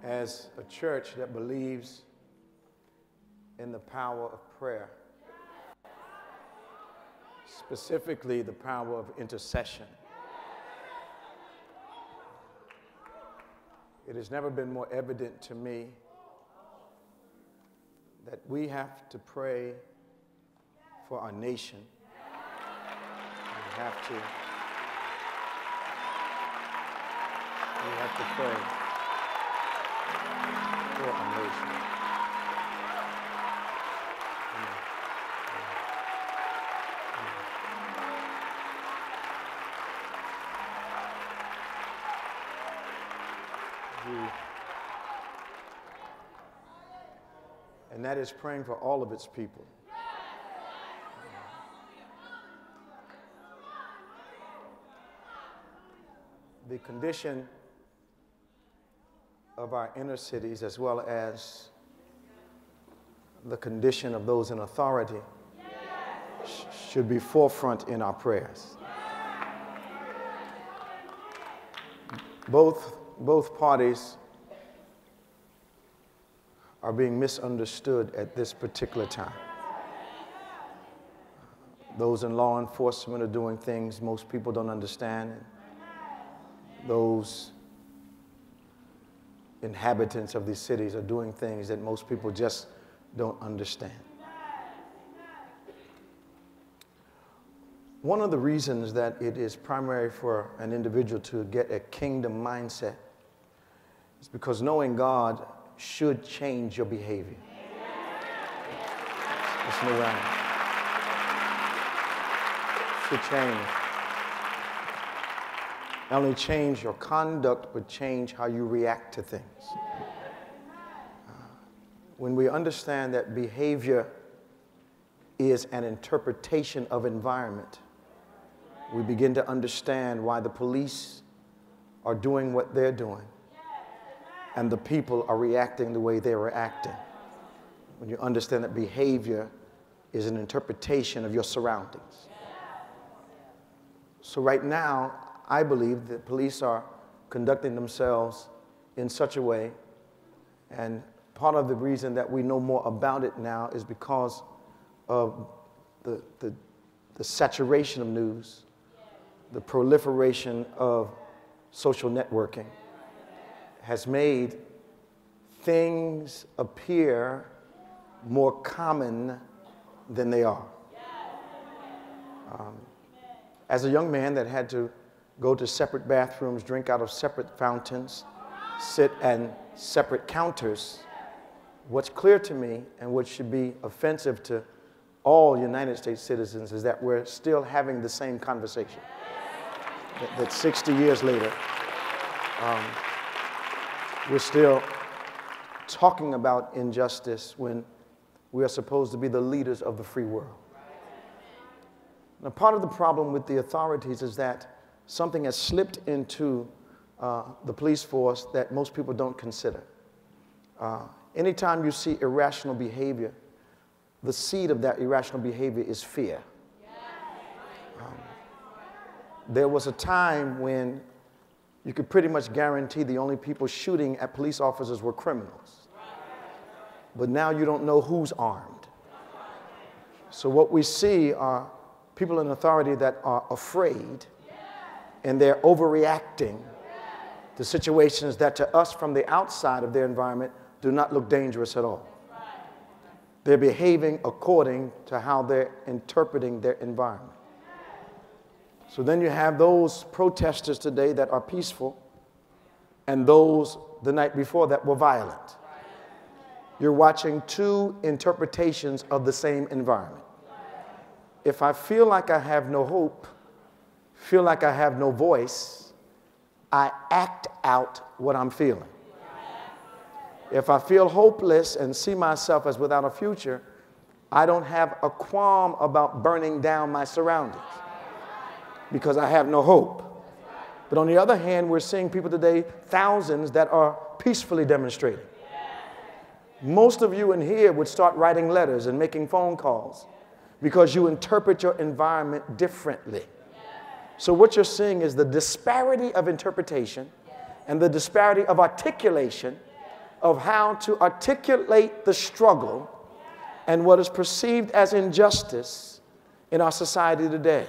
as a church that believes in the power of prayer, specifically the power of intercession. It has never been more evident to me that we have to pray for our nation. We have to pray for our nation. And that is praying for all of its people. The condition of our inner cities, as well as the condition of those in authority, should be forefront in our prayers. Both parties are being misunderstood at this particular time. Those in law enforcement are doing things most people don't understand. Those inhabitants of these cities are doing things that most people just don't understand. One of the reasons that it is primary for an individual to get a kingdom mindset is because knowing God should change your behavior. There's no way. Should change. Not only change your conduct, but change how you react to things. When we understand that behavior is an interpretation of environment, we begin to understand why the police are doing what they're doing and the people are reacting the way they're reacting. When you understand that behavior is an interpretation of your surroundings. So right now, I believe that police are conducting themselves in such a way, and part of the reason that we know more about it now is because of the saturation of news, the proliferation of social networking has made things appear more common than they are. As a young man that had to go to separate bathrooms, drink out of separate fountains, sit at separate counters, what's clear to me and what should be offensive to all United States citizens is that we're still having the same conversation. That 60 years later, we're still talking about injustice when we are supposed to be the leaders of the free world. Now, part of the problem with the authorities is that something has slipped into the police force that most people don't consider. Anytime you see irrational behavior, the seed of that irrational behavior is fear. There was a time when you could pretty much guarantee the only people shooting at police officers were criminals. But now you don't know who's armed. So what we see are people in authority that are afraid, and they're overreacting to situations that to us from the outside of their environment do not look dangerous at all. They're behaving according to how they're interpreting their environment. So then you have those protesters today that are peaceful and those the night before that were violent. You're watching two interpretations of the same environment. If I feel like I have no hope, feel like I have no voice, I act out what I'm feeling. If I feel hopeless and see myself as without a future, I don't have a qualm about burning down my surroundings because I have no hope. But on the other hand, we're seeing people today, thousands that are peacefully demonstrating. Most of you in here would start writing letters and making phone calls because you interpret your environment differently. So what you're seeing is the disparity of interpretation and the disparity of articulation of how to articulate the struggle and what is perceived as injustice in our society today.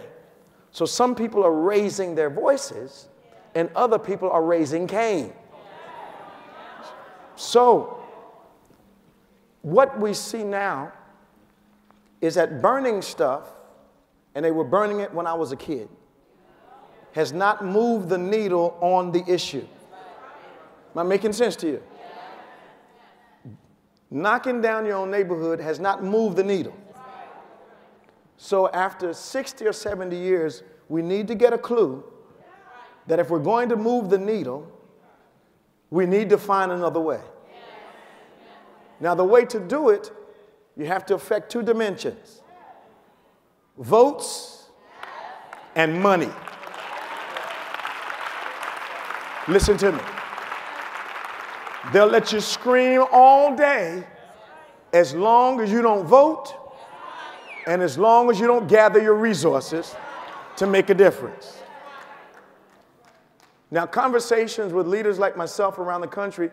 So some people are raising their voices and other people are raising Cain. So what we see now is that burning stuff, and they were burning it when I was a kid, has not moved the needle on the issue. Am I making sense to you? Knocking down your own neighborhood has not moved the needle. So after 60 or 70 years, we need to get a clue that if we're going to move the needle, we need to find another way. Now, the way to do it, you have to affect two dimensions: votes and money. Listen to me. They'll let you scream all day as long as you don't vote and as long as you don't gather your resources to make a difference. Now, conversations with leaders like myself around the country,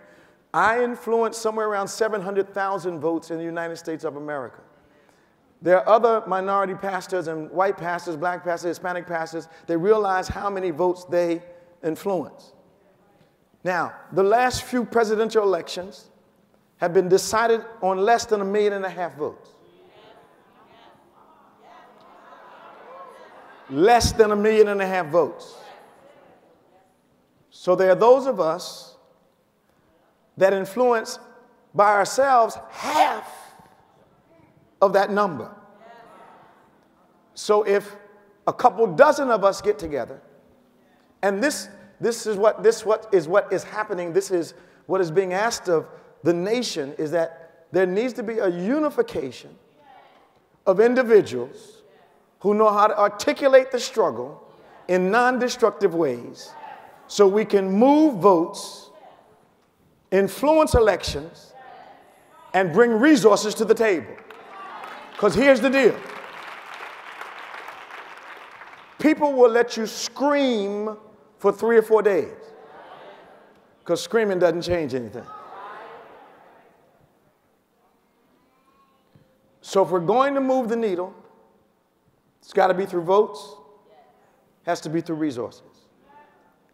I influence somewhere around 700,000 votes in the United States of America. There are other minority pastors and white pastors, black pastors, Hispanic pastors. They realize how many votes they influence. Now, the last few presidential elections have been decided on less than 1.5 million votes. Less than 1.5 million votes. So there are those of us that influence by ourselves half of that number. So if a couple dozen of us get together, and this is what is happening, this is what is being asked of the nation, is that there needs to be a unification of individuals who know how to articulate the struggle in non-destructive ways so we can move votes, influence elections, and bring resources to the table. Because here's the deal. People will let you scream for 3 or 4 days because screaming doesn't change anything. So if we're going to move the needle, it's got to be through votes, has to be through resources.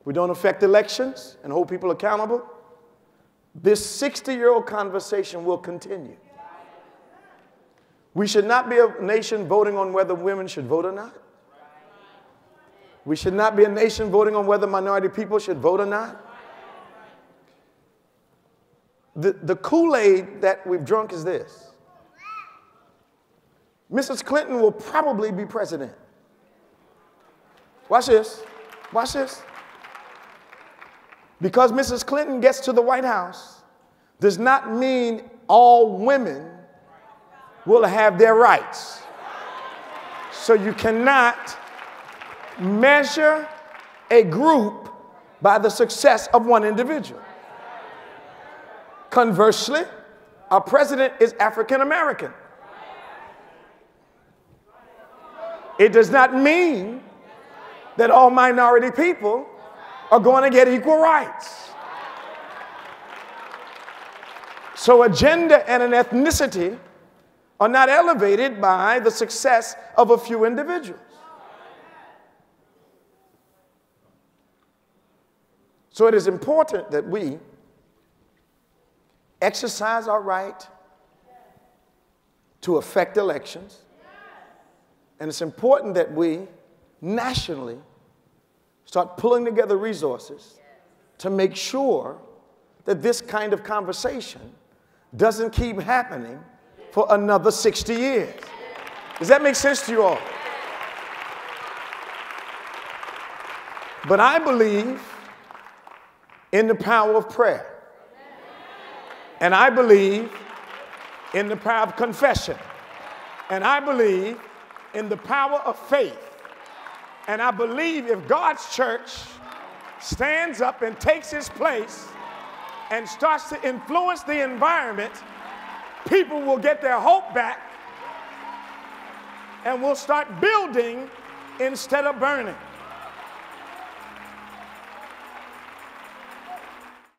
We don't affect elections and hold people accountable. This 60-year-old conversation will continue. We should not be a nation voting on whether women should vote or not. We should not be a nation voting on whether minority people should vote or not. The Kool-Aid that we've drunk is this. Mrs. Clinton will probably be president. Watch this. Watch this. Because Mrs. Clinton gets to the White House does not mean all women will have their rights. So you cannot measure a group by the success of one individual. Conversely, our president is African American. It does not mean that all minority people are going to get equal rights. So a gender and an ethnicity are not elevated by the success of a few individuals. So it is important that we exercise our right to affect elections. And it's important that we nationally start pulling together resources to make sure that this kind of conversation doesn't keep happening for another 60 years. Does that make sense to you all? But I believe in the power of prayer. And I believe in the power of confession. And I believe in the power of faith. And I believe if God's church stands up and takes its place and starts to influence the environment, people will get their hope back and will start building instead of burning.